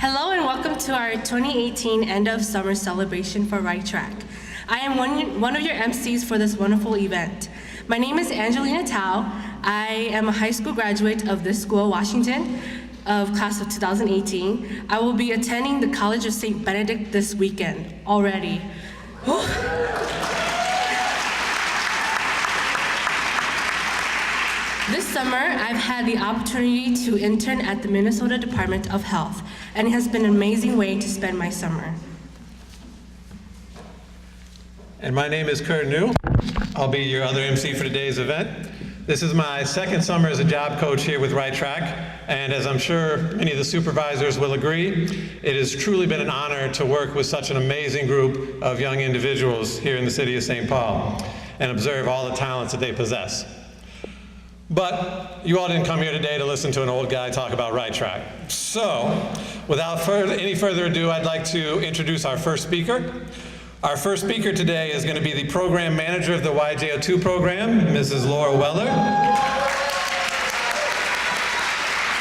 Hello and welcome to our 2018 end of summer celebration for Right Track. I am one of your MCs for this wonderful event. My name is Angelina Tao. I am a high school graduate of this school, Washington, of class of 2018. I will be attending the College of St. Benedict this weekend already. This summer, I've had the opportunity to intern at the Minnesota Department of Health, and it has been an amazing way to spend my summer. And my name is Kurt New. I'll be your other MC for today's event. This is my second summer as a job coach here with Right Track, and as I'm sure many of the supervisors will agree, it has truly been an honor to work with such an amazing group of young individuals here in the city of St. Paul and observe all the talents that they possess. But you all didn't come here today to listen to an old guy talk about Right Track. So, without any further ado, I'd like to introduce our first speaker. Our first speaker today is going to be the program manager of the YJ02 program, Mrs. Laura Weller.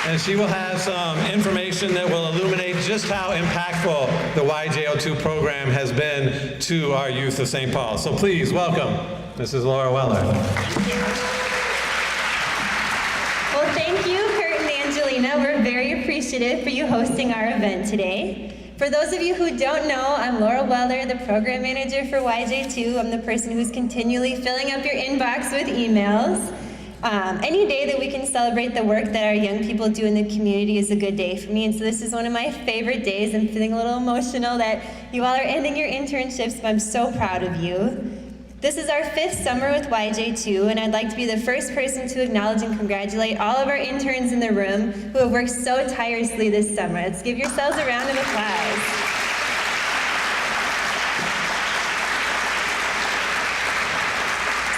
And she will have some information that will illuminate just how impactful the YJ02 program has been to our youth of St. Paul. So please welcome Mrs. Laura Weller. Thank you. Well, thank you, Kurt and Angelina. We're very appreciative for you hosting our event today. For those of you who don't know, I'm Laura Weller, the program manager for YJ2. I'm the person who's continually filling up your inbox with emails. Any day that we can celebrate the work that our young people do in the community is a good day for me, and so this is one of my favorite days. I'm feeling a little emotional that you all are ending your internships, but I'm so proud of you. This is our 5th summer with YJ2, and I'd like to be the first person to acknowledge and congratulate all of our interns in the room who have worked so tirelessly this summer. Let's give yourselves a round of applause.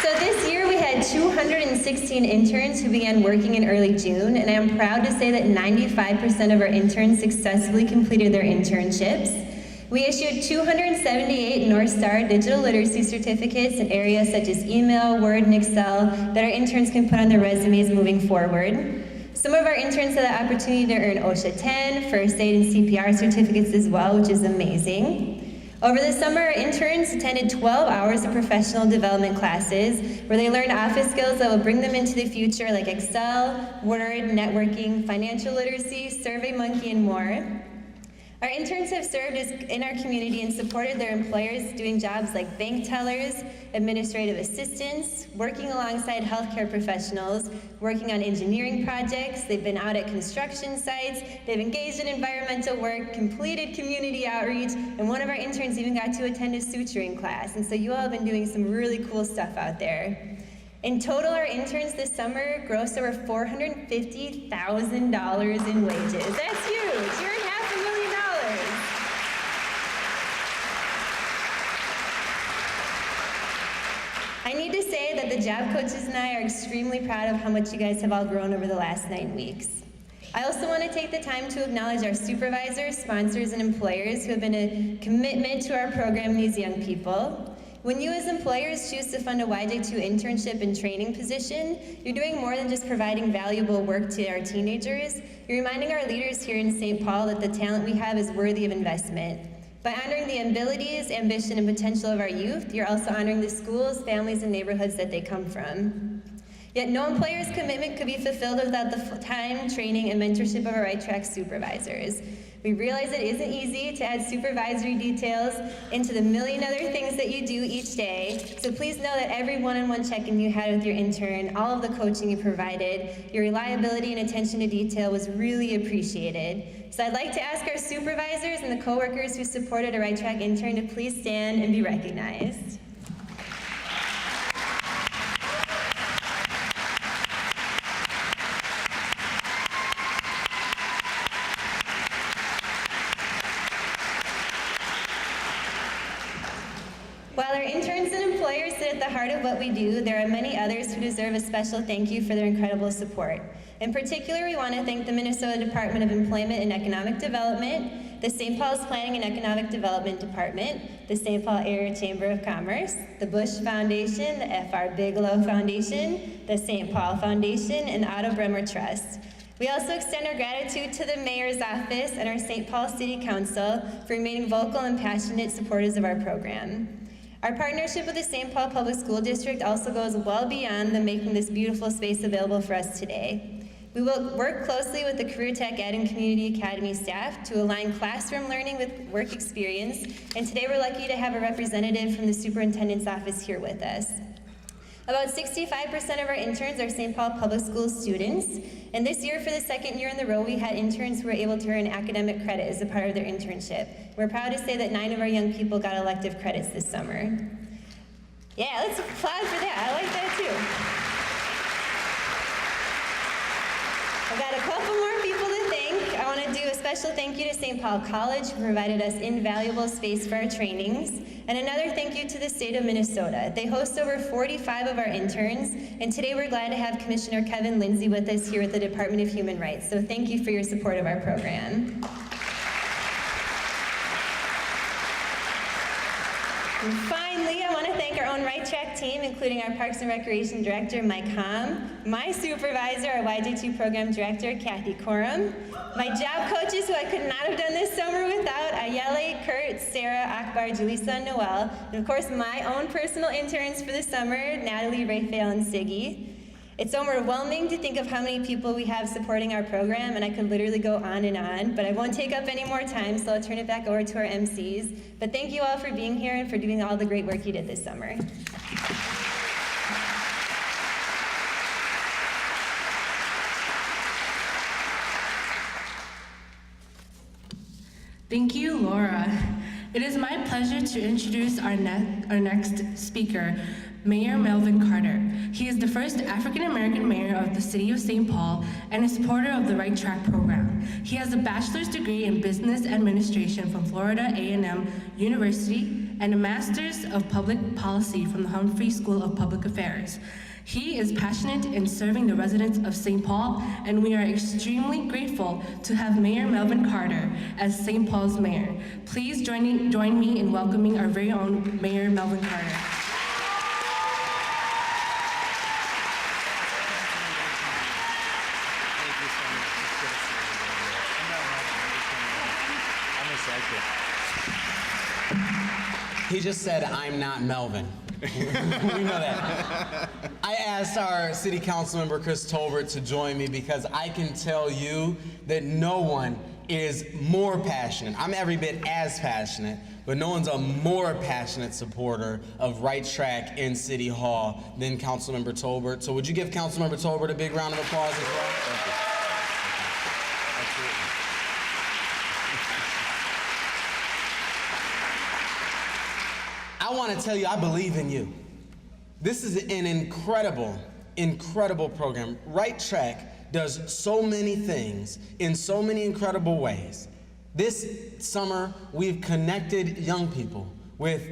So this year we had 216 interns who began working in early June, and I am proud to say that 95% of our interns successfully completed their internships. We issued 278 North Star digital literacy certificates in areas such as email, Word, and Excel that our interns can put on their resumes moving forward. Some of our interns had the opportunity to earn OSHA 10, First Aid, and CPR certificates as well, which is amazing. Over the summer, our interns attended 12 hours of professional development classes where they learned office skills that will bring them into the future like Excel, Word, networking, financial literacy, SurveyMonkey, and more. Our interns have served in our community and supported their employers doing jobs like bank tellers, administrative assistants, working alongside healthcare professionals, working on engineering projects. They've been out at construction sites, they've engaged in environmental work, completed community outreach, and one of our interns even got to attend a suturing class. And so you all have been doing some really cool stuff out there. In total, our interns this summer grossed over $450,000 in wages. That's huge. You're in $500,000. I need to say that the job coaches and I are extremely proud of how much you guys have all grown over the last 9 weeks. I also want to take the time to acknowledge our supervisors, sponsors, and employers who have been a commitment to our program and these young people. When you as employers choose to fund a YJ2 internship and training position, you're doing more than just providing valuable work to our teenagers. You're reminding our leaders here in St. Paul that the talent we have is worthy of investment. By honoring the abilities, ambition, and potential of our youth, you're also honoring the schools, families, and neighborhoods that they come from. Yet no employer's commitment could be fulfilled without the time, training, and mentorship of our Right Track supervisors. We realize it isn't easy to add supervisory details into the million other things that you do each day, so please know that every one-on-one check-in you had with your intern, all of the coaching you provided, your reliability and attention to detail was really appreciated. So I'd like to ask our supervisors and the coworkers who supported a Right Track intern to please stand and be recognized. While our interns and employers sit at the heart of what we do, there are many others who deserve a special thank you for their incredible support. In particular, we want to thank the Minnesota Department of Employment and Economic Development, the St. Paul's Planning and Economic Development Department, the St. Paul Area Chamber of Commerce, the Bush Foundation, the F.R. Bigelow Foundation, the St. Paul Foundation, and Otto Bremer Trust. We also extend our gratitude to the Mayor's Office and our St. Paul City Council for remaining vocal and passionate supporters of our program. Our partnership with the St. Paul Public School District also goes well beyond them making this beautiful space available for us today. We will work closely with the Career Tech Ed and Community Academy staff to align classroom learning with work experience, and today we're lucky to have a representative from the Superintendent's Office here with us. About 65% of our interns are St. Paul Public Schools students, and this year, for the second year in a row, we had interns who were able to earn academic credit as a part of their internship. We're proud to say that 9 of our young people got elective credits this summer. Yeah, let's applaud for that. I like that too. I've got a couple more people to thank. I want to do a special thank you to St. Paul College, who provided us invaluable space for our trainings. And another thank you to the state of Minnesota. They host over 45 of our interns, and today we're glad to have Commissioner Kevin Lindsay with us here at the Department of Human Rights. So thank you for your support of our program. And finally, I want to thank our own Right Track team, including our Parks and Recreation Director, Mike Hom, my supervisor, our YJ2 Program Director, Kathy Coram, my job coaches, who I could not have done this summer without, Ayele, Kurt, Sarah, Akbar, Julissa, and Noel, and of course my own personal interns for the summer, Natalie, Raphael, and Siggy. It's overwhelming to think of how many people we have supporting our program, and I could literally go on, but I won't take up any more time, so I'll turn it back over to our MCs. But thank you all for being here and for doing all the great work you did this summer. Thank you, Laura. It is my pleasure to introduce our next speaker, Mayor Melvin Carter. He is the first African-American mayor of the city of St. Paul and a supporter of the Right Track program. He has a bachelor's degree in business administration from Florida A&M University and a master's of public policy from the Humphrey School of Public Affairs. He is passionate in serving the residents of St. Paul, and we are extremely grateful to have Mayor Melvin Carter as St. Paul's mayor. Please join me in welcoming our very own Mayor Melvin Carter. He just said, "I'm not Melvin." We know that. I asked our city council member, Chris Tolbert, to join me because I can tell you that no one is more passionate. I'm every bit as passionate, but no one's a more passionate supporter of Right Track in City Hall than Councilmember Tolbert. So would you give Councilmember Tolbert a big round of applause as well? Thank you. I want to tell you, I believe in you. This is an incredible, incredible program. Right Track does so many things in so many incredible ways. This summer, we've connected young people with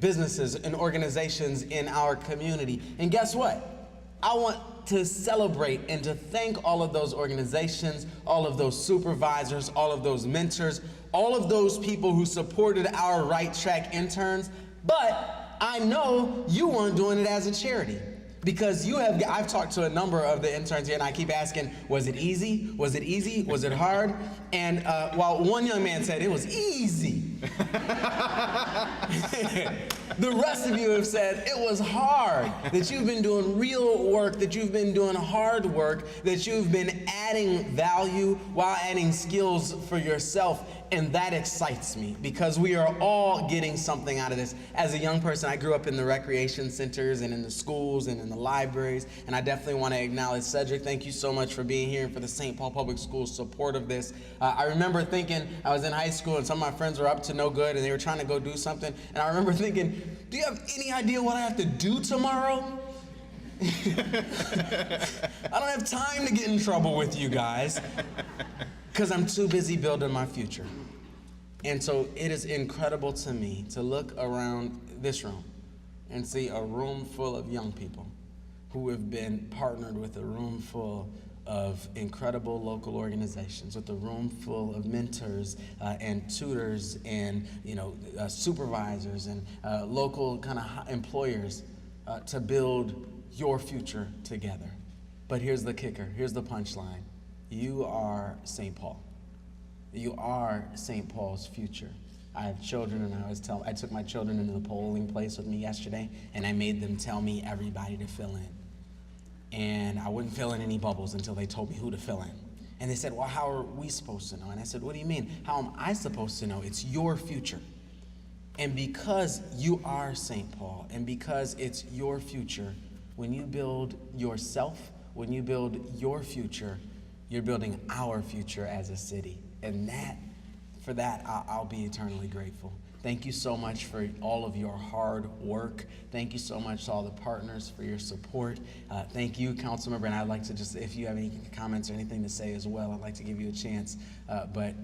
businesses and organizations in our community. And guess what? I want to celebrate and to thank all of those organizations, all of those supervisors, all of those mentors, all of those people who supported our Right Track interns. But I know you weren't doing it as a charity because I've talked to a number of the interns here and I keep asking, was it easy? Was it easy? Was it hard? And while one young man said it was easy, the rest of you have said it was hard, that you've been doing real work, that you've been doing hard work, that you've been adding value while adding skills for yourself. And that excites me because we are all getting something out of this. As a young person, I grew up in the recreation centers and in the schools and in the libraries, and I definitely want to acknowledge Cedric. Thank you so much for being here and for the St. Paul Public Schools support of this. I remember thinking, I was in high school and some of my friends were up to no good and they were trying to go do something, and I remember thinking, do you have any idea what I have to do tomorrow? I don't have time to get in trouble with you guys, because I'm too busy building my future. And so it is incredible to me to look around this room and see a room full of young people who have been partnered with a room full of incredible local organizations, with a room full of mentors and tutors and supervisors and local kind of employers to build your future together. But here's the kicker, here's the punchline. You are St. Paul. You are St. Paul's future. I have children, and I took my children into the polling place with me yesterday, and I made them tell me everybody to fill in. And I wouldn't fill in any bubbles until they told me who to fill in. And they said, well, how are we supposed to know? And I said, what do you mean? How am I supposed to know? It's your future. And because you are St. Paul, and because it's your future, when you build yourself, when you build your future, you're building our future as a city. And for that, I'll be eternally grateful. Thank you so much for all of your hard work. Thank you so much to all the partners for your support. Thank you, Councilmember, and I'd like to just, if you have any comments or anything to say as well, I'd like to give you a chance. But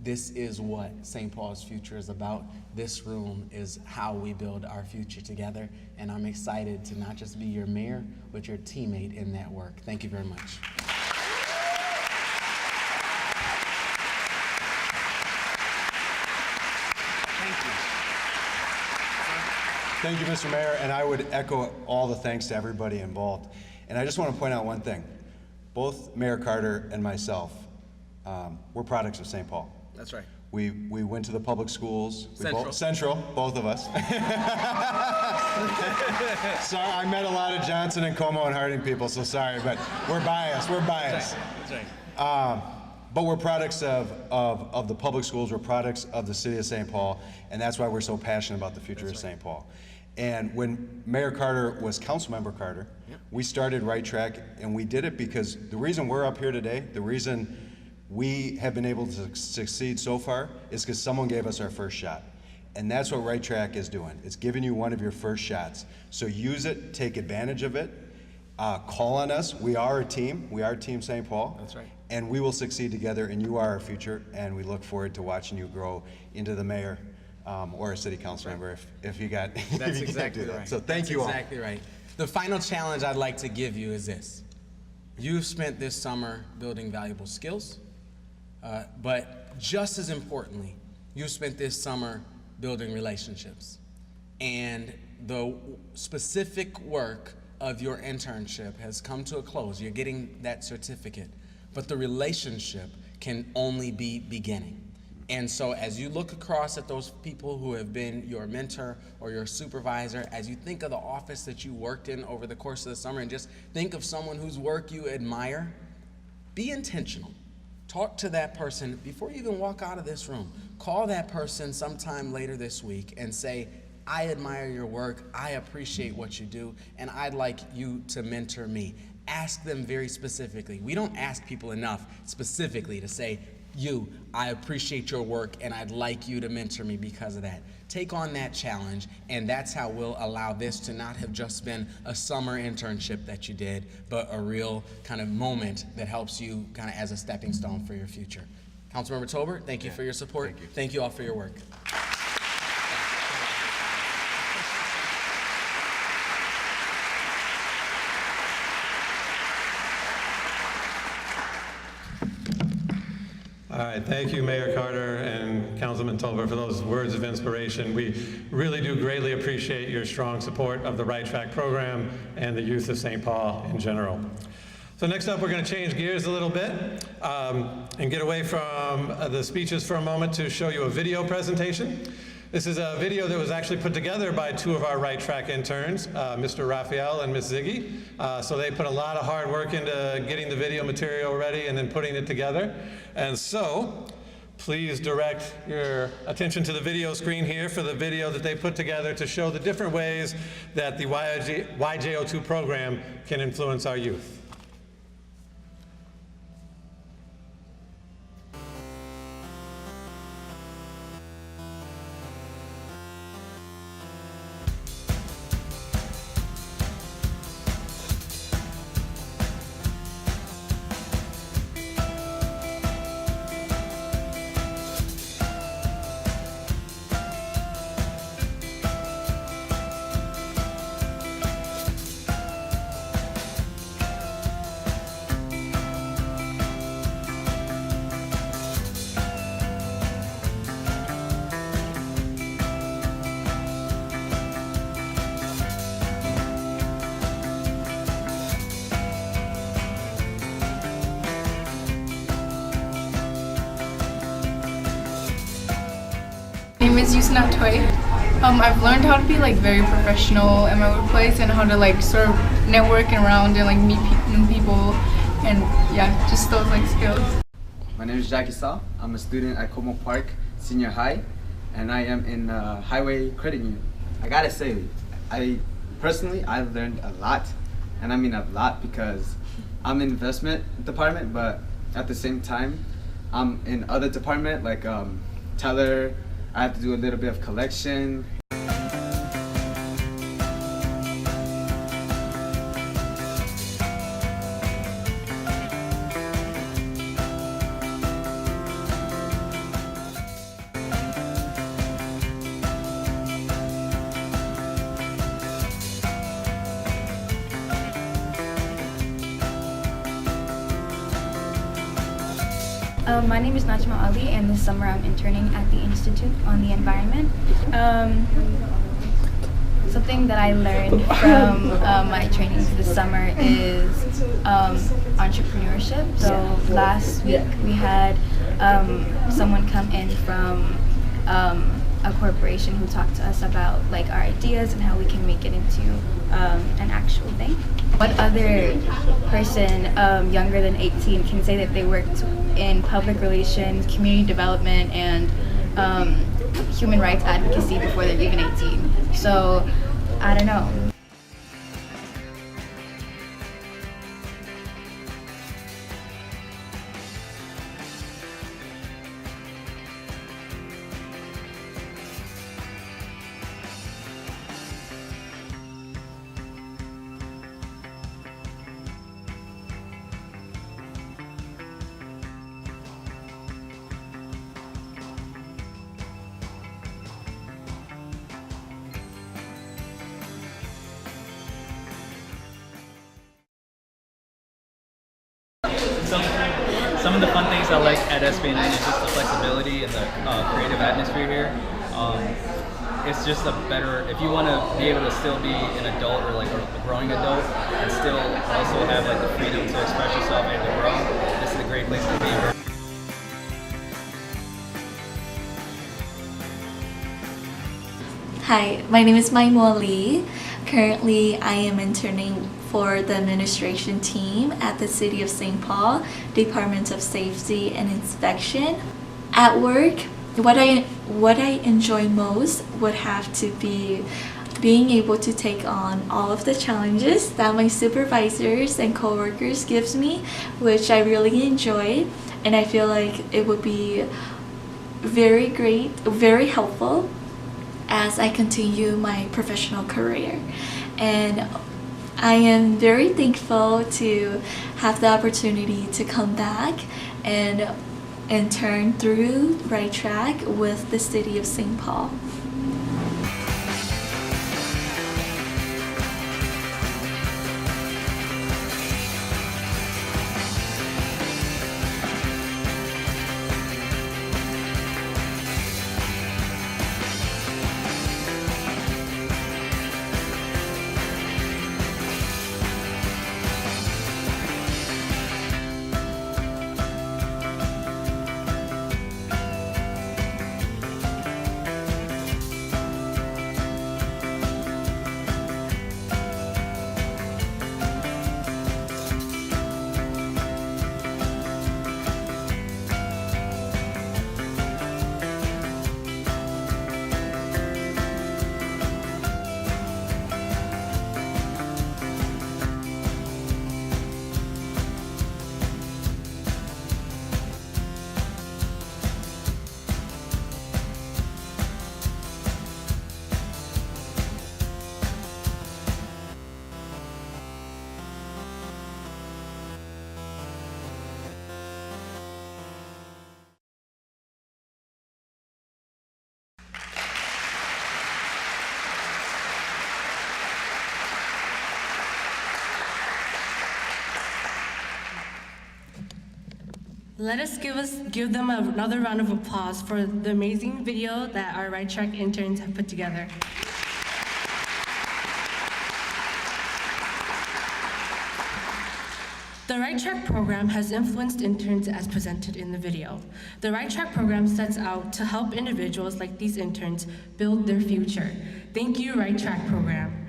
this is what St. Paul's future is about. This room is how we build our future together, and I'm excited to not just be your mayor, but your teammate in that work. Thank you very much. Thank you, Mr. Mayor, and I would echo all the thanks to everybody involved. And I just want to point out one thing. Both Mayor Carter and myself, we're products of St. Paul. That's right. We went to the public schools. Central. Both of us. Sorry, I met a lot of Johnson and Como and Harding people, so sorry, but we're biased. That's right. But we're products of the public schools, we're products of the city of St. Paul, and that's why we're so passionate about the future of St. Paul. And when Mayor Carter was Councilmember Carter, we started Right Track, and we did it because the reason we're up here today, the reason we have been able to succeed so far is because someone gave us our first shot. And that's what Right Track is doing. It's giving you one of your first shots. So use it, take advantage of it, call on us. We are a team. We are Team St. Paul. That's right. And we will succeed together, and you are our future, and we look forward to watching you grow into the mayor or a city council member if you got That's if you exactly do that. right. So thank you all. That's exactly right. The final challenge I'd like to give you is this. You've spent this summer building valuable skills, but just as importantly, you've spent this summer building relationships. And the specific work of your internship has come to a close. You're getting that certificate, but the relationship can only be beginning. And so as you look across at those people who have been your mentor or your supervisor, as you think of the office that you worked in over the course of the summer, and just think of someone whose work you admire, be intentional. Talk to that person before you even walk out of this room. Call that person sometime later this week and say, I admire your work, I appreciate what you do, and I'd like you to mentor me. Ask them very specifically. We don't ask people enough specifically to say, I appreciate your work and I'd like you to mentor me because of that. Take on that challenge, and that's how we'll allow this to not have just been a summer internship that you did, but a real kind of moment that helps you kind of as a stepping stone for your future. Councilmember Tolbert, thank you for your support. Thank you. Thank you all for your work. All right, thank you, Mayor Carter and Councilman Tolbert, for those words of inspiration. We really do greatly appreciate your strong support of the Right Track program and the youth of St. Paul in general. So next up, we're going to change gears a little bit and get away from the speeches for a moment to show you a video presentation. This is a video that was actually put together by two of our Right Track interns, Mr. Raphael and Ms. Ziggy. So they put a lot of hard work into getting the video material ready and then putting it together. And so, please direct your attention to the video screen here for the video that they put together to show the different ways that the YJ02 program can influence our youth. name is Yusna Toy. I've learned how to be like very professional in my workplace and how to like sort of network around and like meet new people and yeah, just those like skills. My name is Jackie Saw. I'm a student at Como Park Senior High, and I am in Highway Credit Union. I gotta say, I've learned a lot, and I mean a lot because I'm in investment department, but at the same time, I'm in other department like teller. I have to do a little bit of collection. My name is Najma Ali, and this summer I'm interning at the Institute on the Environment. Something that I learned from my trainings this summer is entrepreneurship. So last week we had someone come in from a corporation who talked to us about like our ideas and how we can make it into an actual thing. What other person younger than 18 can say that they worked in public relations, community development, and human rights advocacy before they're even 18? So, I don't know. Some of the fun things I like at SBNN is just the flexibility and the creative atmosphere here. It's just a better, if you want to be able to still be an adult or like a growing adult and still also have like the freedom to express yourself and to grow, this is a great place to be. Hi, my name is Maimo Lee. Currently, I am interning for the administration team at the City of St. Paul, Department of Safety and Inspection. At work, what I enjoy most would have to be being able to take on all of the challenges that my supervisors and coworkers gives me, which I really enjoy, and I feel like it would be very great, very helpful as I continue my professional career. And I am very thankful to have the opportunity to come back and intern through Right Track with the City of St. Paul. Let us give them another round of applause for the amazing video that our Right Track interns have put together. The Right Track program has influenced interns as presented in the video. The Right Track program sets out to help individuals like these interns build their future. Thank you, Right Track program.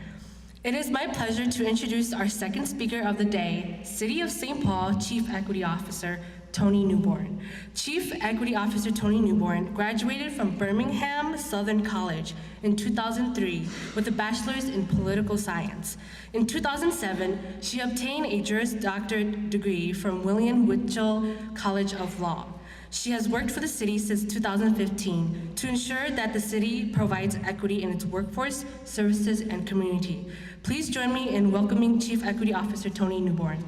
It is my pleasure to introduce our second speaker of the day, City of St. Paul Chief Equity Officer, Tony Newborn. Chief Equity Officer Tony Newborn graduated from Birmingham Southern College in 2003 with a bachelor's in political science. In 2007, she obtained a Juris Doctorate degree from William Winchell College of Law. She has worked for the city since 2015 to ensure that the city provides equity in its workforce, services, and community. Please join me in welcoming Chief Equity Officer Tony Newborn.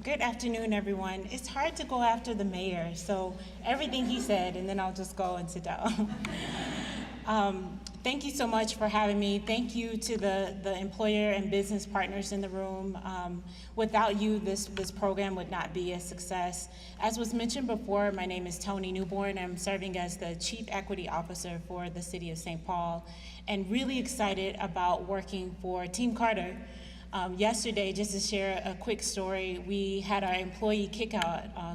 Good afternoon, everyone. It's hard to go after the mayor, so everything he said, and then I'll just go and sit down. Thank you so much for having me. Thank you to the employer and business partners in the room. Without you, this program would not be a success. As was mentioned before, my name is Tony Newborn. I'm serving as the Chief Equity Officer for the City of St. Paul, and really excited about working for Team Carter. Yesterday, just to share a quick story, we had our employee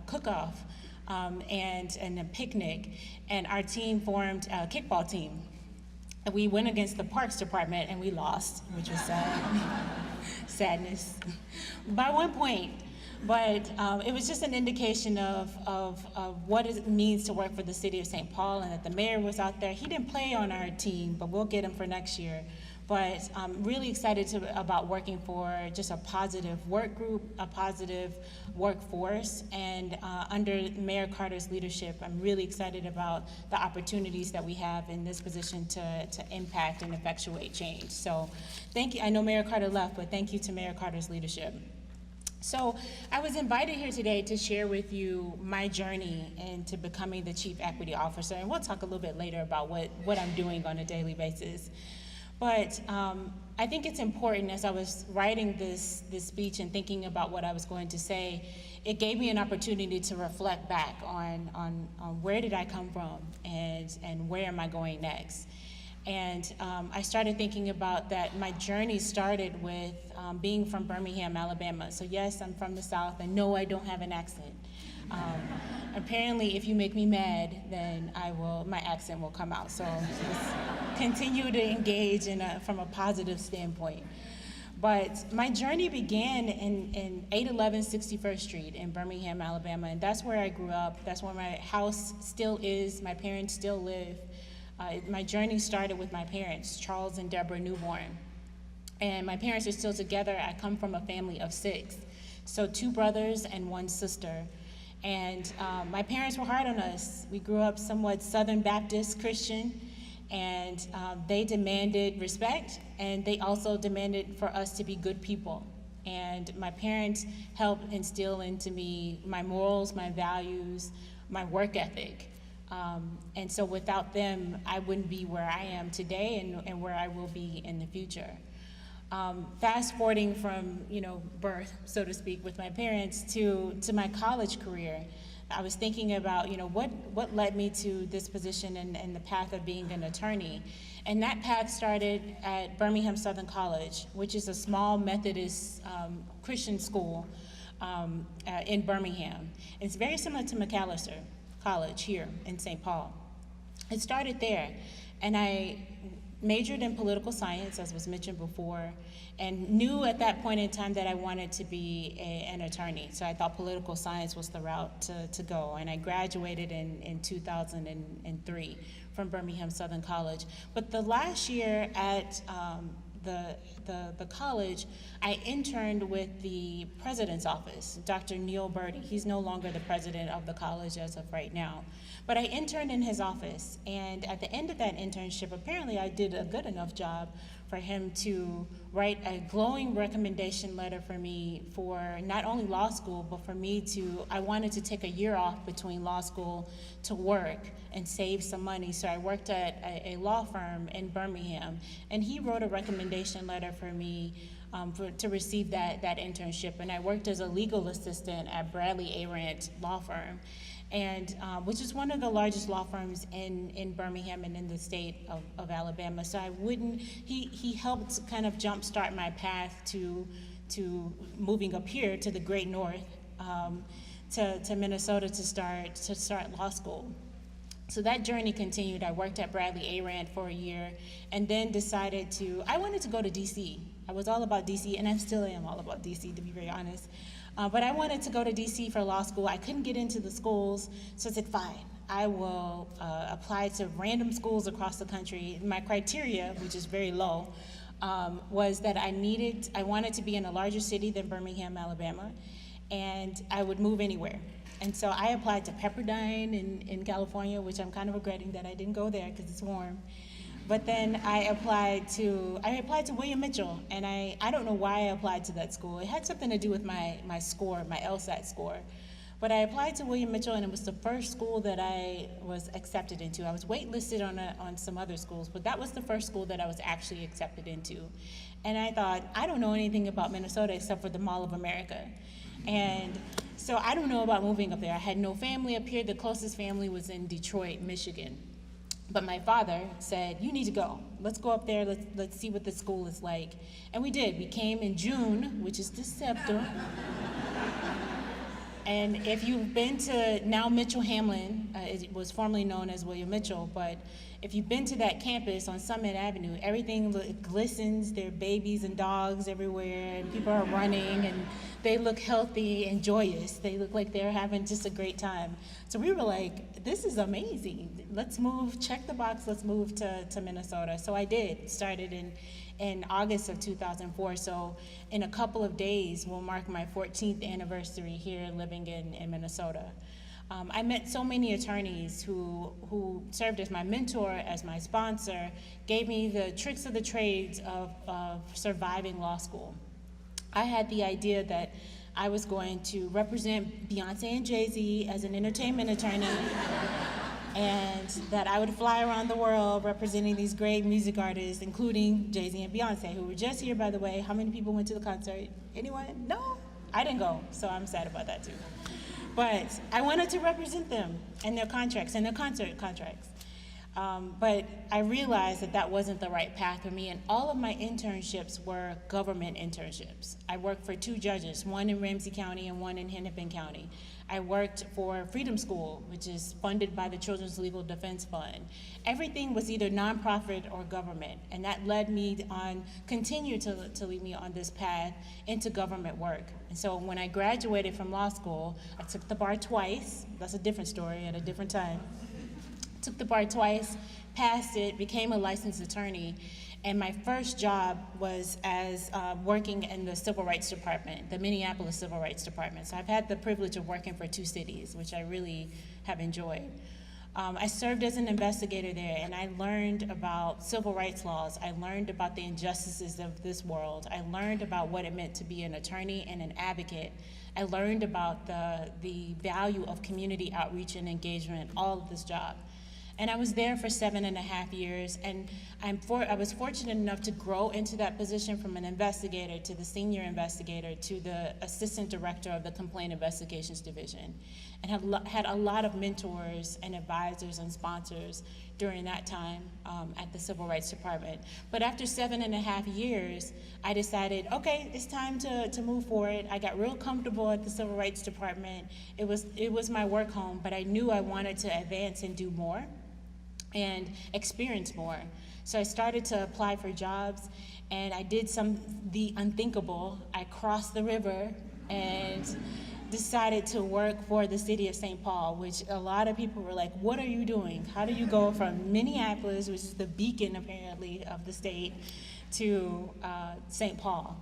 cook-off and a picnic, and our team formed a kickball team. And we went against the Parks Department and we lost, which was sad. Sadness. By 1 point. But it was just an indication of what it means to work for the City of St. Paul, and that the mayor was out there. He didn't play on our team, but we'll get him for next year. But I'm really excited about working for just a positive work group, a positive workforce, and under Mayor Carter's leadership, I'm really excited about the opportunities that we have in this position to impact and effectuate change. So thank you. I know Mayor Carter left, but thank you to Mayor Carter's leadership. So I was invited here today to share with you my journey into becoming the Chief Equity Officer, and we'll talk a little bit later about what I'm doing on a daily basis. But I think it's important, as I was writing this speech and thinking about what I was going to say, it gave me an opportunity to reflect back on where did I come from and where am I going next. And I started thinking about that my journey started with being from Birmingham, Alabama. So yes, I'm from the South, and no, I don't have an accent. Apparently, if you make me mad, then my accent will come out. So just continue to engage from a positive standpoint. But my journey began in 811 61st Street in Birmingham, Alabama, and that's where I grew up. That's where my house still is. My parents still live. My journey started with my parents, Charles and Deborah Newborn. And my parents are still together. I come from a family of 6. So 2 brothers and 1 sister. And my parents were hard on us. We grew up somewhat Southern Baptist Christian, and they demanded respect, and they also demanded for us to be good people. And my parents helped instill into me my morals, my values, my work ethic. And so without them, I wouldn't be where I am today and where I will be in the future. Fast forwarding from birth, so to speak, with my parents to my college career, I was thinking about what led me to this position and the path of being an attorney. And that path started at Birmingham Southern College, which is a small Methodist Christian school in Birmingham. It's very similar to McAllister College here in St. Paul. It started there, and I majored in political science, as was mentioned before, and knew at that point in time that I wanted to be an attorney. So I thought political science was the route to go, and I graduated in 2003 from Birmingham Southern College. But the last year at the college, I interned with the president's office, Dr. Neil Birdie. He's no longer the president of the college as of right now. But I interned in his office, and at the end of that internship, apparently I did a good enough job for him to write a glowing recommendation letter for me for not only law school, but for me I wanted to take a year off between law school to work and save some money. So I worked at a law firm in Birmingham, and he wrote a recommendation letter for me to receive that internship. And I worked as a legal assistant at Bradley Arant Law Firm, and which is one of the largest law firms in Birmingham and in the state of Alabama. So he helped kind of jumpstart my path to moving up here to the Great North, to Minnesota to start law school. So that journey continued. I worked at Bradley Arant for a year, and then decided I wanted to go to DC. I was all about DC, and I still am all about DC, to be very honest. But I wanted to go to DC for law school. I couldn't get into the schools, so I said, fine, I will apply to random schools across the country. My criteria, which is very low, was that I wanted to be in a larger city than Birmingham, Alabama, and I would move anywhere. And so I applied to Pepperdine in California, which I'm kind of regretting that I didn't go there because it's warm. But then I applied to William Mitchell, and I don't know why I applied to that school. It had something to do with my score, my LSAT score. But I applied to William Mitchell, and it was the first school that I was accepted into. I was waitlisted on some other schools, but that was the first school that I was actually accepted into. And I thought, I don't know anything about Minnesota except for the Mall of America. And so I don't know about moving up there. I had no family up here. The closest family was in Detroit, Michigan. But my father said, you need to go. Let's go up there. Let's see what the school is like. And we did. We came in June, which is Deceptor. And if you've been to now Mitchell Hamlin, it was formerly known as William Mitchell, but if you've been to that campus on Summit Avenue, everything glistens. There are babies and dogs everywhere, and people are running, and they look healthy and joyous. They look like they're having just a great time. So we were like, this is amazing. Let's move, check the box, let's move to Minnesota. So I did, started in August of 2004. So in a couple of days, we'll mark my 14th anniversary here living in Minnesota. I met so many attorneys who served as my mentor, as my sponsor, gave me the tricks of the trades of surviving law school. I had the idea that I was going to represent Beyonce and Jay-Z as an entertainment attorney, and that I would fly around the world representing these great music artists, including Jay-Z and Beyonce, who were just here, by the way. How many people went to the concert? Anyone? No? I didn't go, so I'm sad about that too. But I wanted to represent them and their contracts and their concert contracts. But I realized that wasn't the right path for me, and all of my internships were government internships. I worked for 2 judges, one in Ramsey County and one in Hennepin County. I worked for Freedom School, which is funded by the Children's Legal Defense Fund. Everything was either nonprofit or government, and that continued to lead me on this path into government work. And so when I graduated from law school, I took the bar twice. That's a different story at a different time. Took the bar twice, passed it, became a licensed attorney, and my first job was as working in the Civil Rights Department, the Minneapolis Civil Rights Department. So I've had the privilege of working for 2 cities, which I really have enjoyed. I served as an investigator there, and I learned about civil rights laws. I learned about the injustices of this world. I learned about what it meant to be an attorney and an advocate. I learned about the value of community outreach and engagement, all of this job. And I was there for 7.5 years, and I was fortunate enough to grow into that position from an investigator to the senior investigator to the assistant director of the Complaint Investigations Division, and have had a lot of mentors and advisors and sponsors during that time at the Civil Rights Department. But after 7.5 years, I decided, okay, it's time to move forward. I got real comfortable at the Civil Rights Department. It was my work home, but I knew I wanted to advance and do more and experience more. So I started to apply for jobs, and I did the unthinkable. I crossed the river and decided to work for the city of St. Paul, which a lot of people were like, what are you doing? How do you go from Minneapolis, which is the beacon apparently of the state, to St. Paul?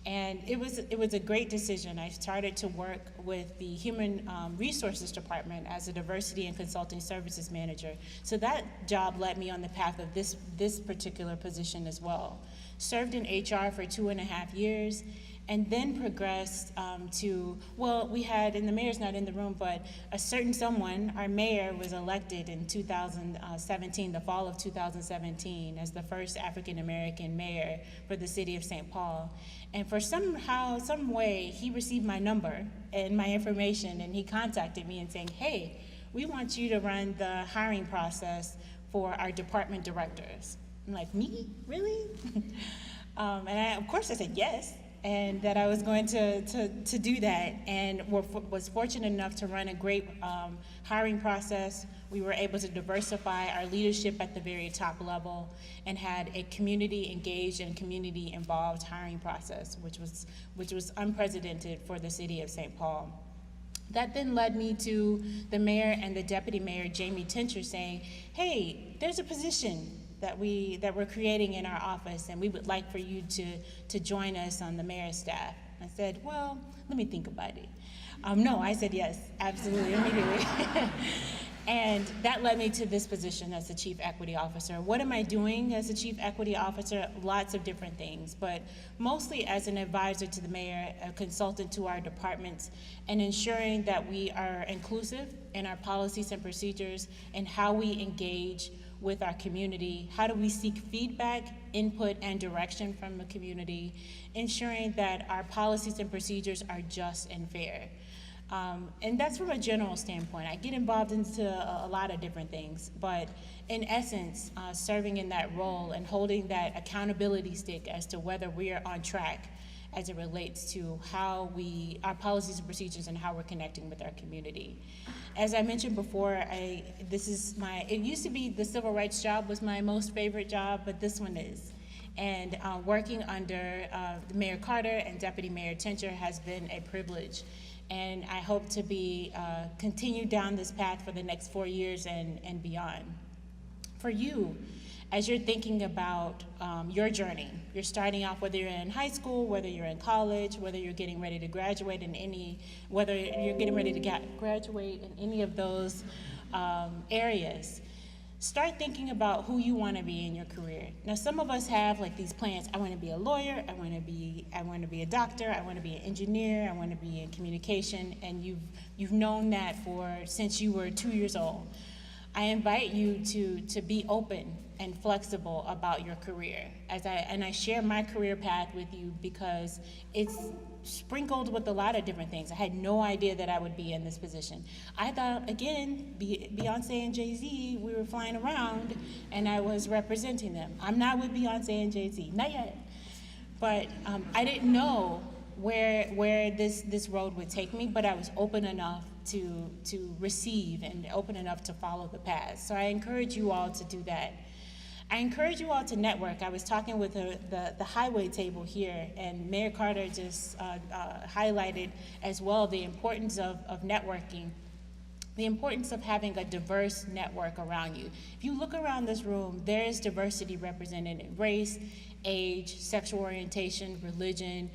And it was a great decision. I started to work with the Human Resources Department as a Diversity and Consulting Services Manager. So that job led me on the path of this particular position as well. Served in HR for 2.5 years, and then progressed we had, and the mayor's not in the room, but a certain someone, our mayor, was elected in 2017, the fall of 2017, as the first African-American mayor for the city of St. Paul. And for somehow, some way, he received my number and my information, and he contacted me and saying, hey, we want you to run the hiring process for our department directors. I'm like, me? Really? Of course I said yes, and that I was going to do that, and was fortunate enough to run a great hiring process. We were able to diversify our leadership at the very top level and had a community engaged and community involved hiring process, which was unprecedented for the city of St. Paul. That then led me to the mayor and the deputy mayor, Jamie Tincher, saying, hey, there's a position that we're creating in our office, and we would like for you to join us on the mayor's staff. I said, well, let me think about it. No, I said yes, absolutely, immediately. And that led me to this position as the Chief Equity Officer. What am I doing as the Chief Equity Officer? Lots of different things, but mostly as an advisor to the mayor, a consultant to our departments, and ensuring that we are inclusive in our policies and procedures and how we engage with our community. How do we seek feedback, input, and direction from the community, ensuring that our policies and procedures are just and fair. And that's from a general standpoint. I get involved into a lot of different things, but in essence, serving in that role and holding that accountability stick as to whether we are on track as it relates to how our policies and procedures and how we're connecting with our community. As I mentioned before, it used to be the civil rights job was my most favorite job, but this one is. And working under Mayor Carter and Deputy Mayor Tincher has been a privilege. And I hope to continue down this path for the next 4 years and beyond. For you, as you're thinking about your journey, you're starting off, whether you're in high school, whether you're in college, whether you're getting ready to graduate whether you're getting ready to graduate in any of those areas, start thinking about who you want to be in your career. Now, some of us have like these plans. I want to be a lawyer. I want to be a doctor. I want to be an engineer. I want to be in communication. And you've known that since you were 2 years old. I invite you to be open and flexible about your career. I share my career path with you because it's sprinkled with a lot of different things. I had no idea that I would be in this position. I thought, again, Beyonce and Jay-Z, we were flying around and I was representing them. I'm not with Beyonce and Jay-Z, not yet. But I didn't know where this road would take me, but I was open enough to receive and open enough to follow the path. So I encourage you all to do that. I encourage you all to network. I was talking with the highway table here, and Mayor Carter just highlighted as well the importance of networking, the importance of having a diverse network around you. If you look around this room, there is diversity represented in race, age, sexual orientation, religion,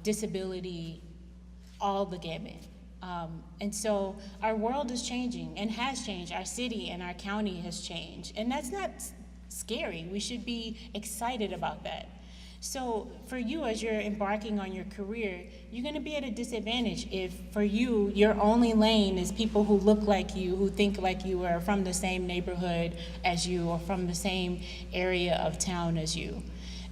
disability, all the gamut. And so our world is changing and has changed. Our city and our county has changed. And that's not scary. We should be excited about that. So for you, as you're embarking on your career, you're going to be at a disadvantage if for you, your only lane is people who look like you, who think like you, or from the same neighborhood as you, or from the same area of town as you.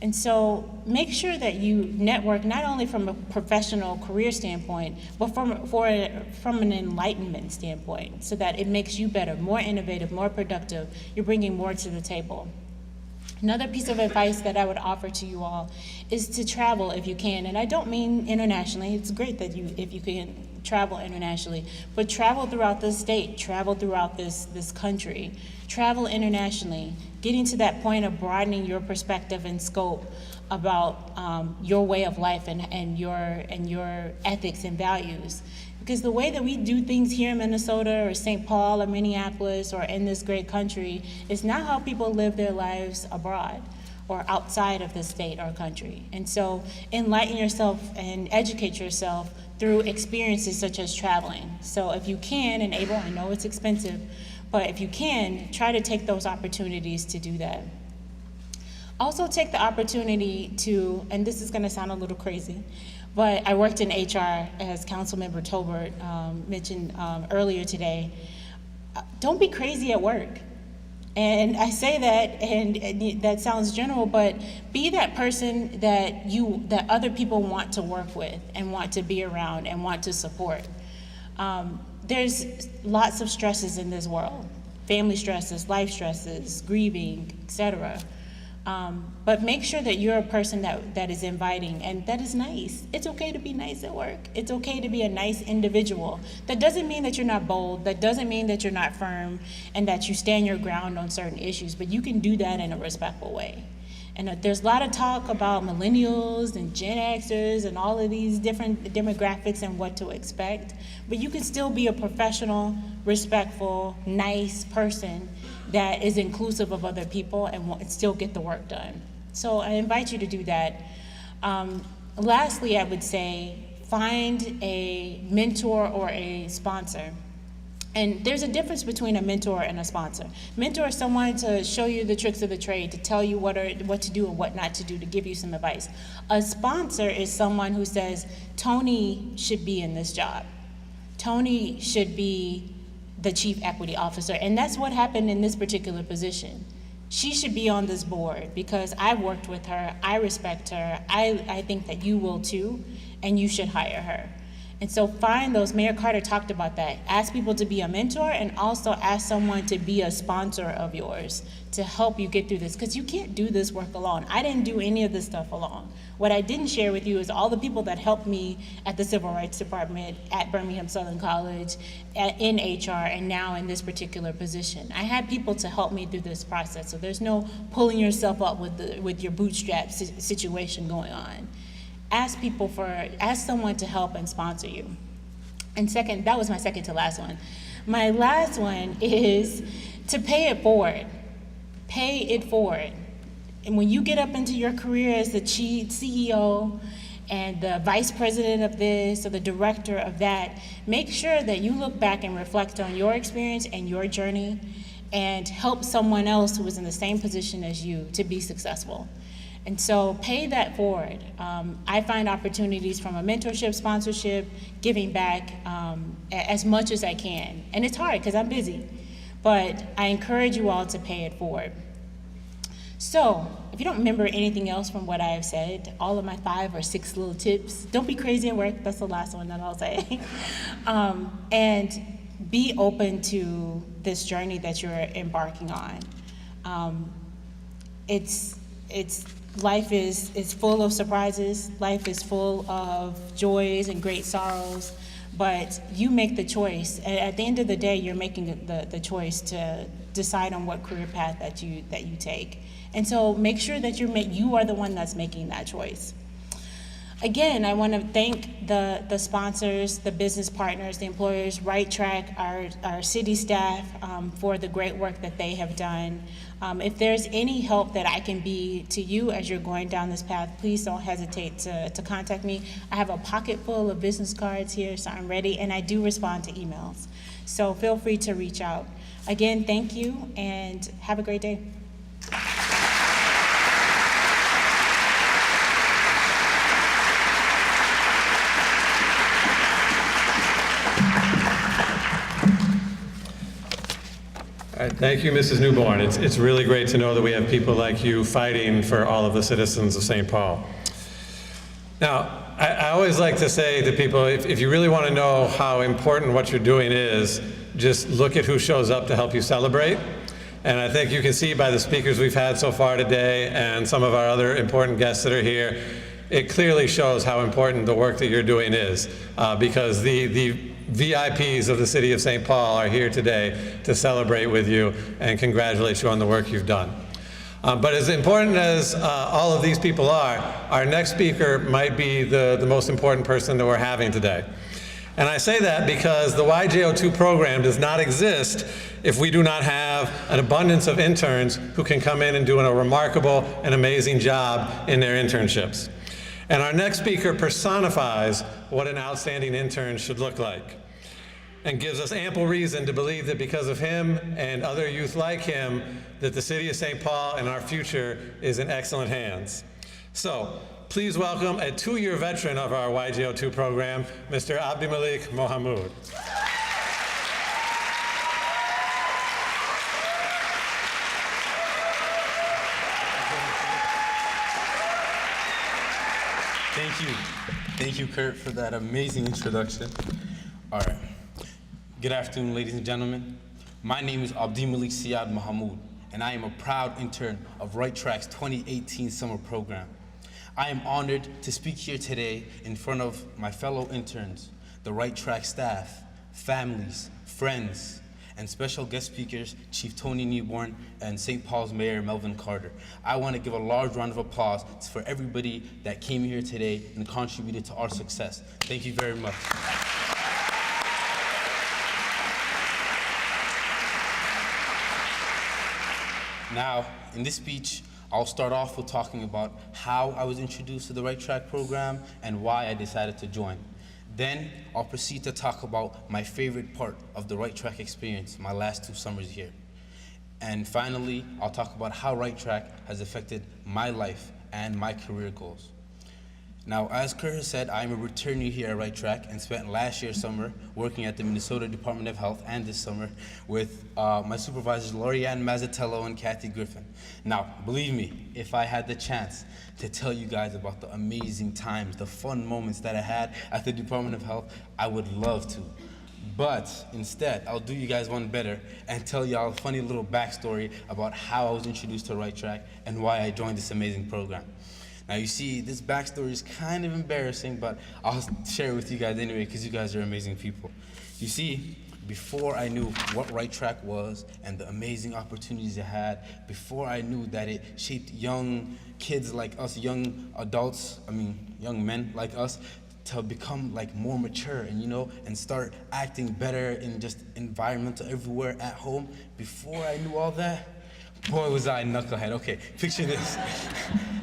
And so make sure that you network not only from a professional career standpoint, but from an enlightenment standpoint, so that it makes you better, more innovative, more productive. You're bringing more to the table. Another piece of advice that I would offer to you all is to travel if you can. And I don't mean internationally. It's great that if you can travel internationally, but travel throughout the state, travel throughout this country, travel internationally, getting to that point of broadening your perspective and scope about your way of life and your ethics and values. Because the way that we do things here in Minnesota or St. Paul or Minneapolis or in this great country is not how people live their lives abroad or outside of the state or country. And so enlighten yourself and educate yourself through experiences such as traveling. So if you can and able, I know it's expensive, but if you can, try to take those opportunities to do that. Also take the opportunity to, and this is gonna sound a little crazy, but I worked in HR, as Councilmember Tolbert mentioned earlier today. Don't be crazy at work. And I say that, and that sounds general, but be that person that other people want to work with and want to be around and want to support. There's lots of stresses in this world, family stresses, life stresses, grieving, etc. But make sure that you're a person that is inviting and that is nice. It's okay to be nice at work. It's okay to be a nice individual. That doesn't mean that you're not bold. That doesn't mean that you're not firm and that you stand your ground on certain issues, but you can do that in a respectful way. And there's a lot of talk about millennials and Gen Xers and all of these different demographics and what to expect, but you can still be a professional, respectful, nice person that is inclusive of other people and still get the work done. So I invite you to do that. Lastly, I would say find a mentor or a sponsor. And there's a difference between a mentor and a sponsor. Mentor is someone to show you the tricks of the trade, to tell you what to do and what not to do, to give you some advice. A sponsor is someone who says, Tony should be in this job. Tony should be the chief equity officer. And that's what happened in this particular position. She should be on this board because I've worked with her, I respect her, I think that you will too, and you should hire her. And so find those, Mayor Carter talked about that. Ask people to be a mentor and also ask someone to be a sponsor of yours to help you get through this, because you can't do this work alone. I didn't do any of this stuff alone. What I didn't share with you is all the people that helped me at the Civil Rights Department, at Birmingham Southern College, in HR, and now in this particular position. I had people to help me through this process, so there's no pulling yourself up with your bootstrap situation going on. Ask someone to help and sponsor you. And second, that was my second to last one. My last one is to pay it forward. Pay it forward. And when you get up into your career as the chief CEO and the vice president of this or the director of that, make sure that you look back and reflect on your experience and your journey and help someone else who is in the same position as you to be successful. And so pay that forward. I find opportunities from a mentorship, sponsorship, giving back as much as I can. And it's hard because I'm busy, but I encourage you all to pay it forward. So if you don't remember anything else from what I have said, all of my 5 or 6 little tips, don't be crazy at work, that's the last one that I'll say. And be open to this journey that you're embarking on. Life is full of surprises. Life is full of joys and great sorrows, but you make the choice. At the end of the day, you're making the choice to decide on what career path that you take. And so make sure that you are the one that's making that choice. Again, I want to thank the sponsors, the business partners, the employers, Right Track, our city staff for the great work that they have done. If there's any help that I can be to you as you're going down this path, please don't hesitate to contact me. I have a pocket full of business cards here, so I'm ready, and I do respond to emails. So feel free to reach out. Again, thank you, and have a great day. All right, thank you, Mrs. Newborn. It's really great to know that we have people like you fighting for all of the citizens of St. Paul. Now, I always like to say to people, if you really want to know how important what you're doing is, just look at who shows up to help you celebrate. And I think you can see by the speakers we've had so far today and some of our other important guests that are here, it clearly shows how important the work that you're doing is, because the VIPs of the city of St. Paul are here today to celebrate with you and congratulate you on the work you've done. But as important as all of these people are, our next speaker might be the most important person that we're having today. And I say that because the YJ02 program does not exist if we do not have an abundance of interns who can come in and do a remarkable and amazing job in their internships. And our next speaker personifies what an outstanding intern should look like. and gives us ample reason to believe that because of him and other youth like him, that the City of St. Paul and our future is in excellent hands. So, please welcome a 2-year veteran of our YGO2 program, Mr. Abdimalik Mohamud. Thank you. Thank you, Kurt, for that amazing introduction. All right. Good afternoon, ladies and gentlemen. My name is Abdimalik Siad Mohamud, and I am a proud intern of Right Track's 2018 summer program. I am honored to speak here today in front of my fellow interns, the Right Track staff, families, friends, and special guest speakers, Chief Tony Newborn and St. Paul's Mayor Melvin Carter. I want to give a large round of applause for everybody that came here today and contributed to our success. Thank you very much. Now, in this speech, I'll start off with talking about how I was introduced to the Right Track program and why I decided to join. Then I'll proceed to talk about my favorite part of the Right Track experience, my last 2 summers here. And finally, I'll talk about how Right Track has affected my life and my career goals. Now, as Kurt has said, I'm a returnee here at Right Track and spent last year's summer working at the Minnesota Department of Health and this summer with my supervisors Lorianne Mazzatello and Kathy Griffin. Now, believe me, if I had the chance to tell you guys about the amazing times, the fun moments that I had at the Department of Health, I would love to. But instead, I'll do you guys one better and tell y'all a funny little backstory about how I was introduced to Right Track and why I joined this amazing program. Now, you see, this backstory is kind of embarrassing, but I'll share it with you guys anyway because you guys are amazing people. You see, before I knew what Right Track was and the amazing opportunities it had, before I knew that it shaped young kids like us, young men like us, to become like more mature and and start acting better in just environmental everywhere at home, before I knew all that, boy, was I a knucklehead. Okay, picture this.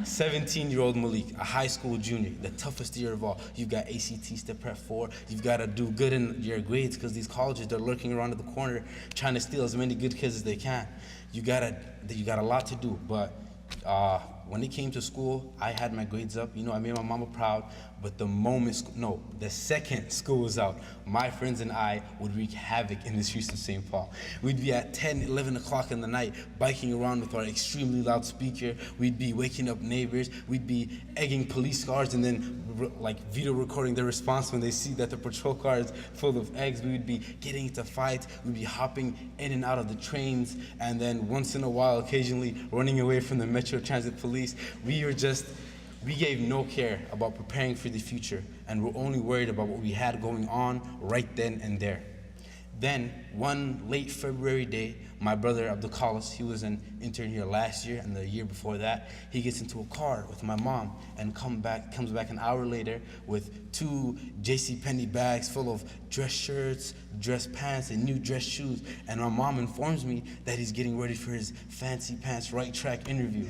17-year-old Malik, a high school junior, the toughest year of all. You've got ACTs to prep for. You've got to do good in your grades because these colleges, they're lurking around the corner trying to steal as many good kids as they can. You got a lot to do, but when it came to school, I had my grades up. I made my mama proud. But the second school was out, my friends and I would wreak havoc in the streets of St. Paul. We'd be at 10, 11 o'clock in the night, biking around with our extremely loud speaker. We'd be waking up neighbors. We'd be egging police cars and then video recording their response when they see that the patrol car is full of eggs. We would be getting into fights. We'd be hopping in and out of the trains, and then once in a while, occasionally running away from the Metro Transit police. We gave no care about preparing for the future, and we're only worried about what we had going on right then and there. Then, one late February day, my brother Abdul Khalis, he was an intern here last year and the year before that, he gets into a car with my mom and comes back an hour later with 2 JCPenney bags full of dress shirts, dress pants, and new dress shoes. And my mom informs me that he's getting ready for his fancy pants Right Track interview.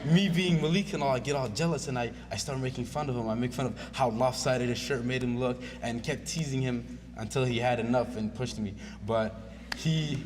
Me being Malik and all, I get all jealous and I start making fun of him. I make fun of how lopsided his shirt made him look and kept teasing him until he had enough and pushed me. But he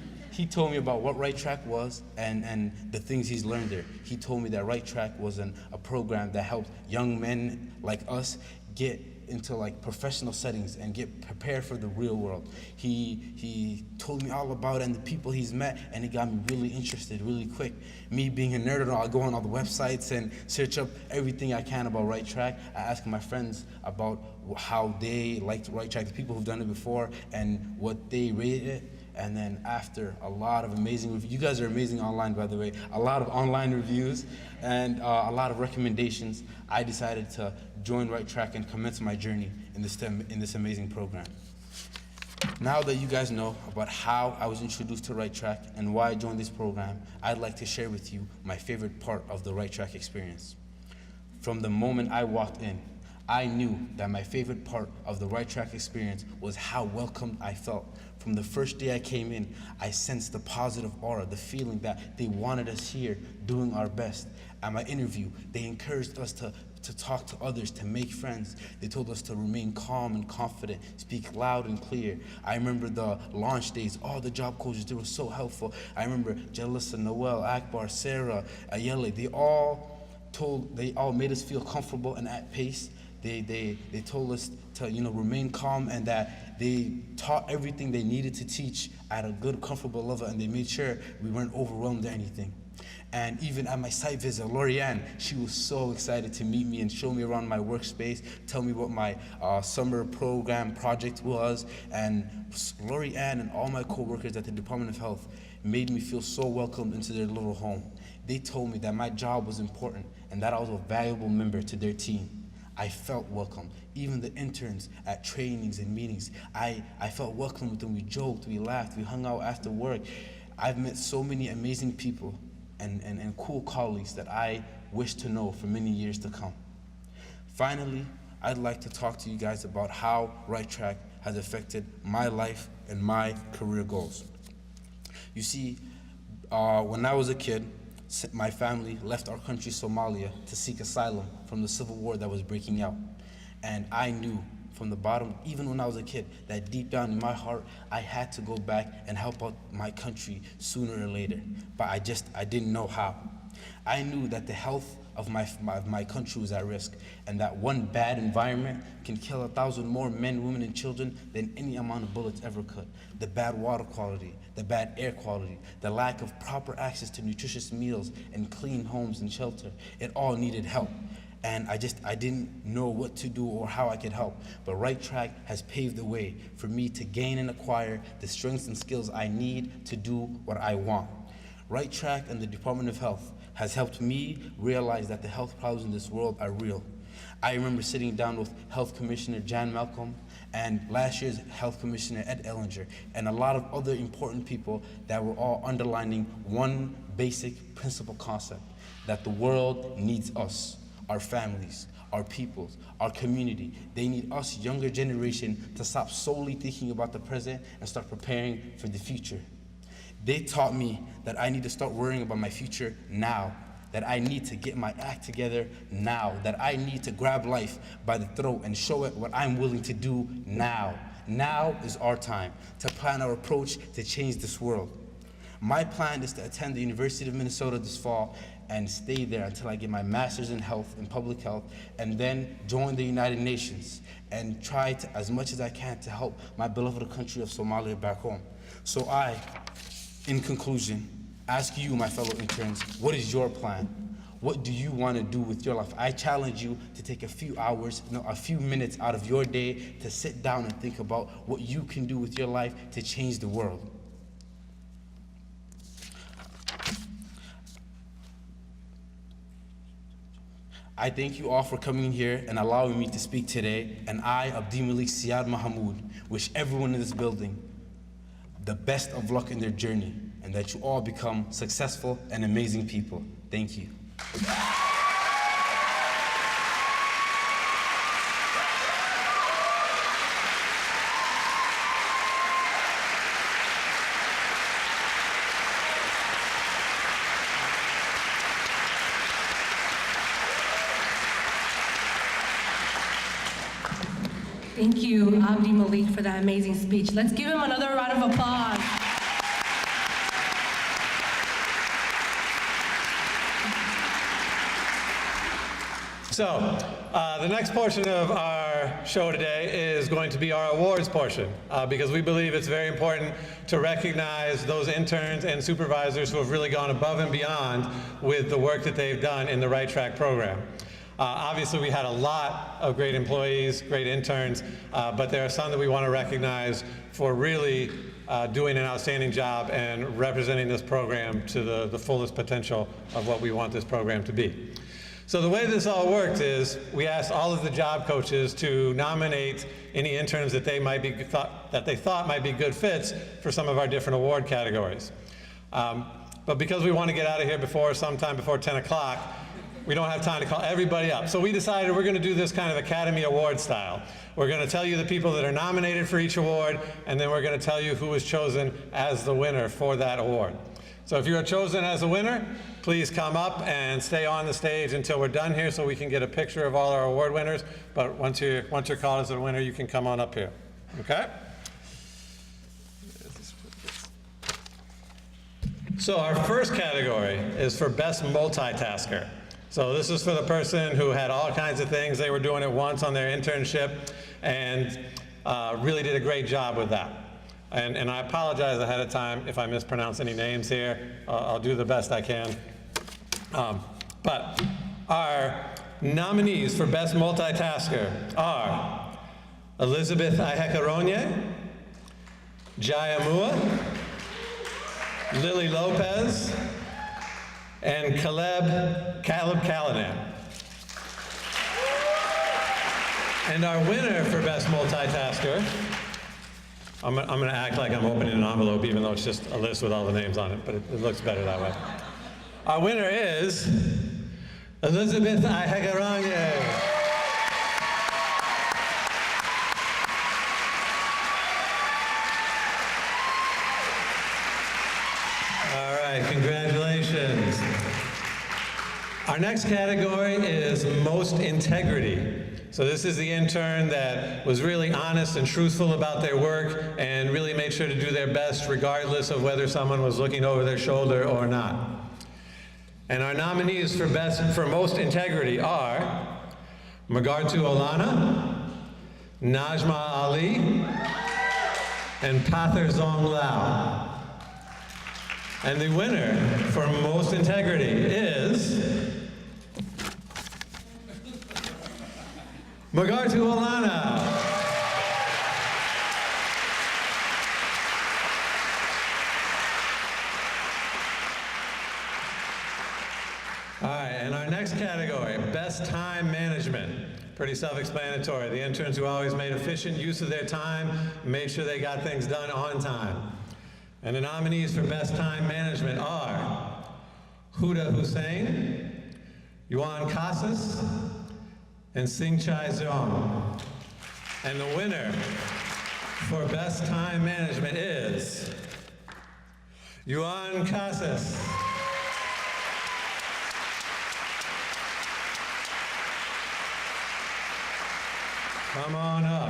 told me about what Right Track was and the things he's learned there. He told me that Right Track was a program that helped young men like us get into professional settings and get prepared for the real world. He told me all about it and the people he's met, and it got me really interested really quick. Me being a nerd, I'll go on all the websites and search up everything I can about Right Track. I ask my friends about how they liked Right Track, the people who've done it before, and what they rated it. And then after a lot of amazing reviews, you guys are amazing online, by the way, a lot of online reviews and a lot of recommendations, I decided to join Right Track and commence my journey in this amazing program. Now that you guys know about how I was introduced to Right Track and why I joined this program, I'd like to share with you my favorite part of the Right Track experience. From the moment I walked in, I knew that my favorite part of the Right Track experience was how welcomed I felt. From the first day I came in, I sensed the positive aura, the feeling that they wanted us here doing our best. At my interview, they encouraged us to to talk to others, to make friends. They told us to remain calm and confident, speak loud and clear. I remember the launch days, all the job coaches, they were so helpful. I remember Jalissa, Noel, Akbar, Sarah, Ayele, they all made us feel comfortable and at pace. They told us to remain calm, and that they taught everything they needed to teach at a good, comfortable level, and they made sure we weren't overwhelmed or anything. And even at my site visit, Lorianne, she was so excited to meet me and show me around my workspace, tell me what my summer program project was. And Lorianne and all my coworkers at the Department of Health made me feel so welcomed into their little home. They told me that my job was important and that I was a valuable member to their team. I felt welcome. Even the interns at trainings and meetings, I felt welcome with them. We joked, we laughed, we hung out after work. I've met so many amazing people and cool colleagues that I wish to know for many years to come. Finally, I'd like to talk to you guys about how Right Track has affected my life and my career goals. You see, when I was a kid, my family left our country, Somalia, to seek asylum from the civil war that was breaking out. And I knew from the bottom, even when I was a kid, that deep down in my heart, I had to go back and help out my country sooner or later. But I didn't know how. I knew that the health of my country was at risk, and that one bad environment can kill 1,000 more men, women, and children than any amount of bullets ever could. The bad water quality, the bad air quality, the lack of proper access to nutritious meals and clean homes and shelter, it all needed help. And I didn't know what to do or how I could help. But Right Track has paved the way for me to gain and acquire the strengths and skills I need to do what I want. Right Track and the Department of Health has helped me realize that the health problems in this world are real. I remember sitting down with Health Commissioner Jan Malcolm and last year's Health Commissioner Ed Ellinger and a lot of other important people that were all underlining one basic principal concept, that the world needs us, our families, our peoples, our community. They need us, younger generation, to stop solely thinking about the present and start preparing for the future. They taught me that I need to start worrying about my future now, that I need to get my act together now, that I need to grab life by the throat and show it what I'm willing to do now. Now is our time to plan our approach to change this world. My plan is to attend the University of Minnesota this fall and stay there until I get my master's in health and public health, and then join the United Nations and try to, as much as I can, to help my beloved country of Somalia back home. So I, in conclusion, ask you, my fellow interns, what is your plan? What do you want to do with your life? I challenge you to take a few hours, a few minutes out of your day to sit down and think about what you can do with your life to change the world. I thank you all for coming here and allowing me to speak today, and I, Abdi Malik Siad Mahamoud, wish everyone in this building the best of luck in their journey, and that you all become successful and amazing people. Thank you. Thank you, Abdi Malik, for that amazing speech. Let's give him another round of applause. So, the next portion of our show today is going to be our awards portion, because we believe it's very important to recognize those interns and supervisors who have really gone above and beyond with the work that they've done in the Right Track program. Obviously, we had a lot of great employees, great interns, but there are some that we want to recognize for really doing an outstanding job and representing this program to the fullest potential of what we want this program to be. So the way this all worked is we asked all of the job coaches to nominate any interns that they thought might be good fits for some of our different award categories. But because we want to get out of here sometime before 10 o'clock, we don't have time to call everybody up. So we decided we're going to do this kind of Academy Award style. We're going to tell you the people that are nominated for each award, and then we're going to tell you who was chosen as the winner for that award. So if you are chosen as a winner, please come up and stay on the stage until we're done here so we can get a picture of all our award winners. But once you're called as a winner, you can come on up here, okay? So our first category is for best multitasker. So this is for the person who had all kinds of things they were doing at once on their internship and really did a great job with that. And I apologize ahead of time if I mispronounce any names here. I'll do the best I can. But our nominees for best multitasker are Elizabeth Ihekaronye, Jaya Mua, Lily Lopez, and Caleb Callanan. And our winner for best multitasker, I'm going to act like I'm opening an envelope even though it's just a list with all the names on it, but it looks better that way. Our winner is Elizabeth Ihekaronye. Congratulations. Our next category is most integrity. So this is the intern that was really honest and truthful about their work and really made sure to do their best regardless of whether someone was looking over their shoulder or not. And our nominees for most integrity are Magartu Olana, Najma Ali, and Pather Zong Lao. And the winner for most integrity is Magartu Olana. All right, and our next category, best time management. Pretty self-explanatory. The interns who always made efficient use of their time, made sure they got things done on time. And the nominees for best time management are Huda Hussein, Yuan Casas, and Sing Chai Zhong. And the winner for best time management is Yuan Casas. Come on up.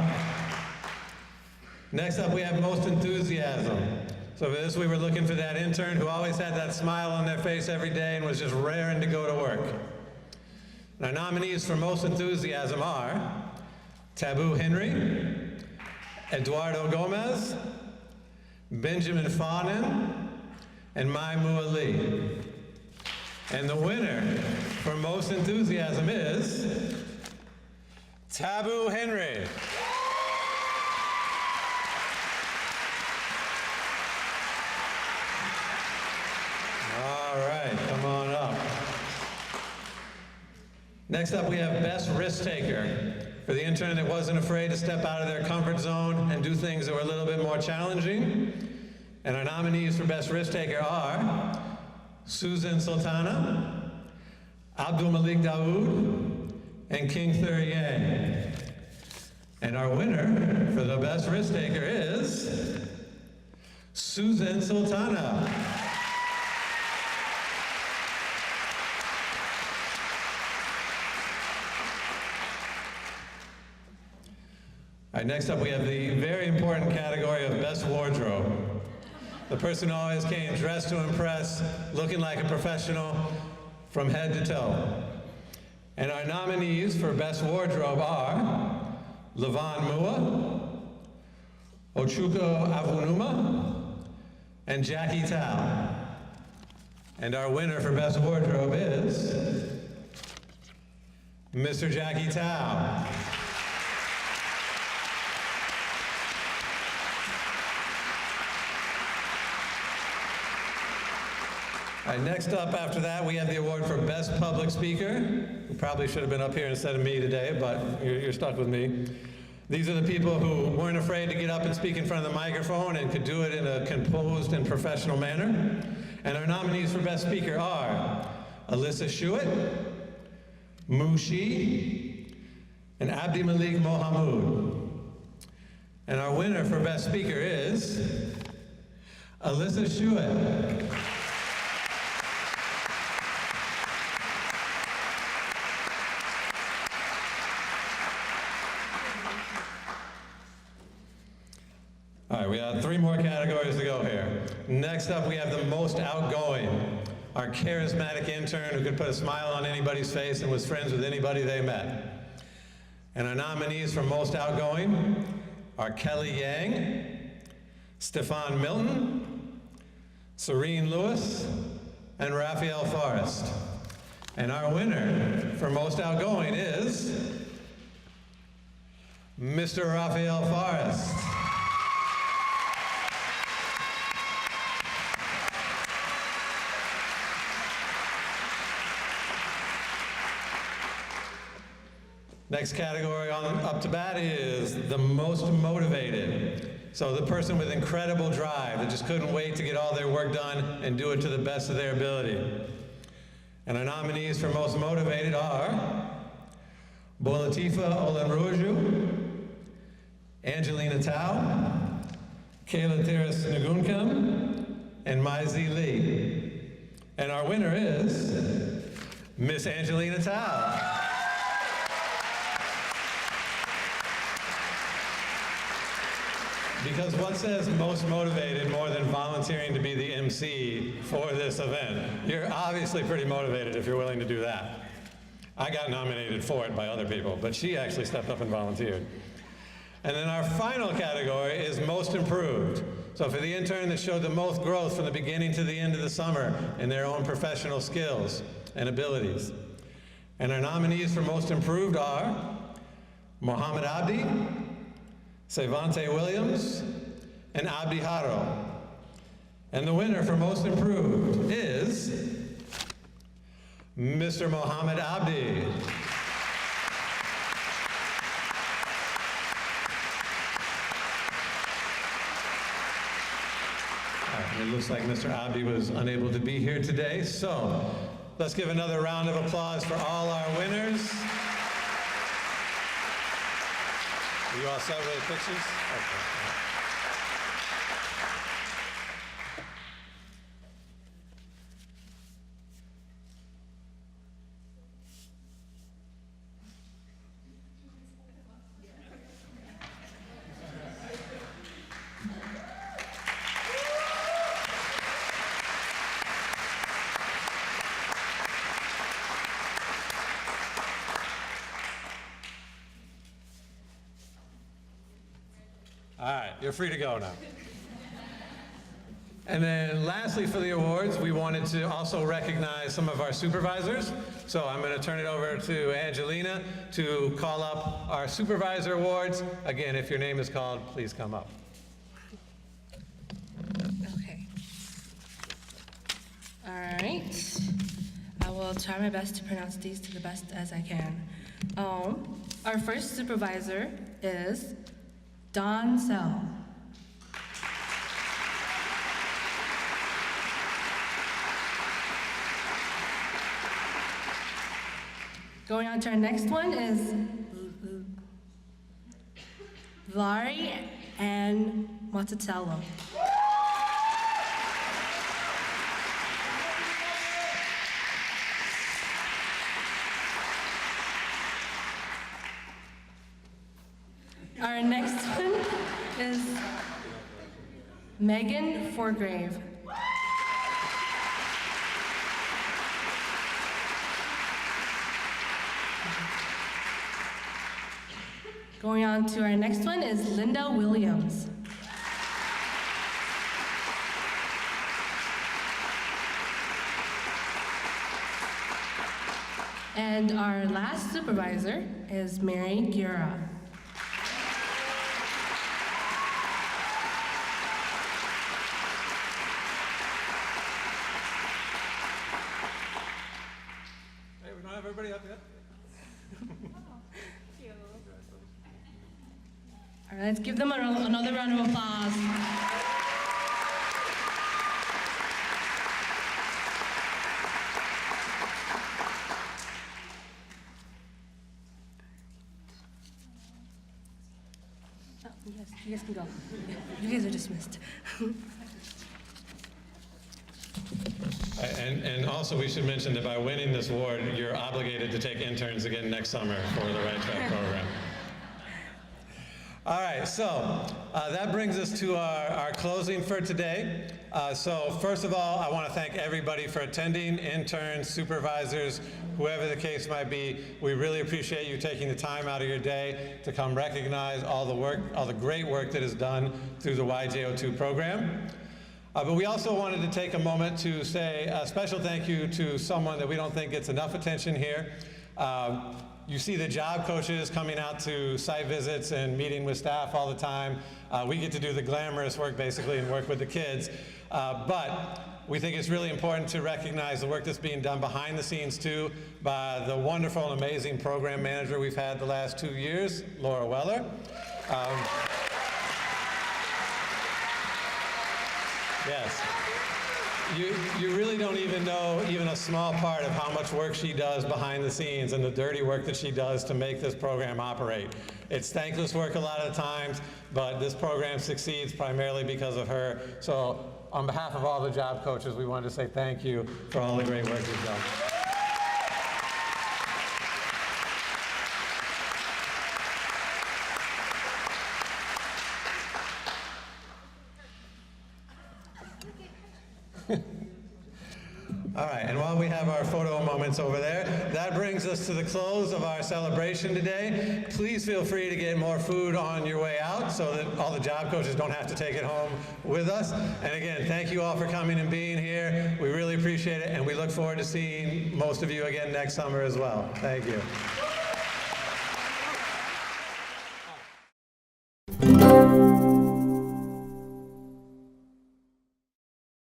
Next up, we have most enthusiasm. So for this, we were looking for that intern who always had that smile on their face every day and was just raring to go to work. And our nominees for most enthusiasm are Tabu Henry, Eduardo Gomez, Benjamin Fawnin, and Mai Mua Lee. And the winner for most enthusiasm is Tabu Henry. All right, come on up. Next up, we have best risk taker. For the intern that wasn't afraid to step out of their comfort zone and do things that were a little bit more challenging. And our nominees for best risk taker are Susan Sultana, Abdul Malik Dawood, and King Thuriye. And our winner for the best risk taker is Susan Sultana. All right, next up we have the very important category of best wardrobe. The person who always came dressed to impress, looking like a professional from head to toe. And our nominees for best wardrobe are Levon Mua, Ochuko Avunuma, and Jackie Tao. And our winner for best wardrobe is Mr. Jackie Tao. All right, next up after that, we have the award for Best Public Speaker. Who probably should have been up here instead of me today, but you're stuck with me. These are the people who weren't afraid to get up and speak in front of the microphone and could do it in a composed and professional manner. And our nominees for Best Speaker are Alyssa Shuitt, Mu Shi, and Abdi Malik Mohamud. And our winner for Best Speaker is Alyssa Shuitt. 3 more categories to go here. Next up, we have the most outgoing. Our charismatic intern who could put a smile on anybody's face and was friends with anybody they met. And our nominees for most outgoing are Kelly Yang, Stefan Milton, Serene Lewis, and Raphael Forrest. And our winner for most outgoing is Mr. Raphael Forrest. Next category on up to bat is the most motivated. So the person with incredible drive that just couldn't wait to get all their work done and do it to the best of their ability. And our nominees for most motivated are Bolatifa Olenroju, Angelina Tao, Kayla Teres Nagunkem, and Maizi Lee. And our winner is Miss Angelina Tao. Because what says most motivated more than volunteering to be the MC for this event? You're obviously pretty motivated if you're willing to do that. I got nominated for it by other people, but she actually stepped up and volunteered. And then our final category is most improved. So for the intern that showed the most growth from the beginning to the end of the summer in their own professional skills and abilities. And our nominees for most improved are Mohammed Abdi, Sevante Williams, and Abdi Haro. And the winner for most improved is Mr. Mohammed Abdi. It looks like Mr. Abdi was unable to be here today, so let's give another round of applause for all our winners. You all set with the pictures? Okay. All right, you're free to go now. And then lastly for the awards, we wanted to also recognize some of our supervisors. So I'm going to turn it over to Angelina to call up our supervisor awards. Again, if your name is called, please come up. Okay. All right. I will try my best to pronounce these to the best as I can. Our first supervisor is Don Sell. Going on to our next one is Lari and Matatello. Our next one is Megan Forgrave. Going on to our next one is Linda Williams. And our last supervisor is Mary Gura. Hey, we don't have everybody up yet? All right, let's give them another round of applause. Oh, yes, you guys can go. You guys are dismissed. And also we should mention that by winning this award, you're obligated to take interns again next summer for the Right Track program. All right, so that brings us to our closing for today. So first of all, I want to thank everybody for attending, interns, supervisors, whoever the case might be. We really appreciate you taking the time out of your day to come recognize all the work, all the great work that is done through the YJ02 program. But we also wanted to take a moment to say a special thank you to someone that we don't think gets enough attention here. You see the job coaches coming out to site visits and meeting with staff all the time. We get to do the glamorous work basically and work with the kids. But we think it's really important to recognize the work that's being done behind the scenes too by the wonderful and amazing program manager we've had the last 2 years, Laura Weller. Yes. You really don't even know even a small part of how much work she does behind the scenes and the dirty work that she does to make this program operate. It's thankless work a lot of the times, but this program succeeds primarily because of her. So on behalf of all the job coaches, we wanted to say thank you for all the great work you've done. All right, and while we have our photo moments over there, that brings us to the close of our celebration today. Please feel free to get more food on your way out so that all the job coaches don't have to take it home with us. And again, thank you all for coming and being here. We really appreciate it, and we look forward to seeing most of you again next summer as well. Thank you.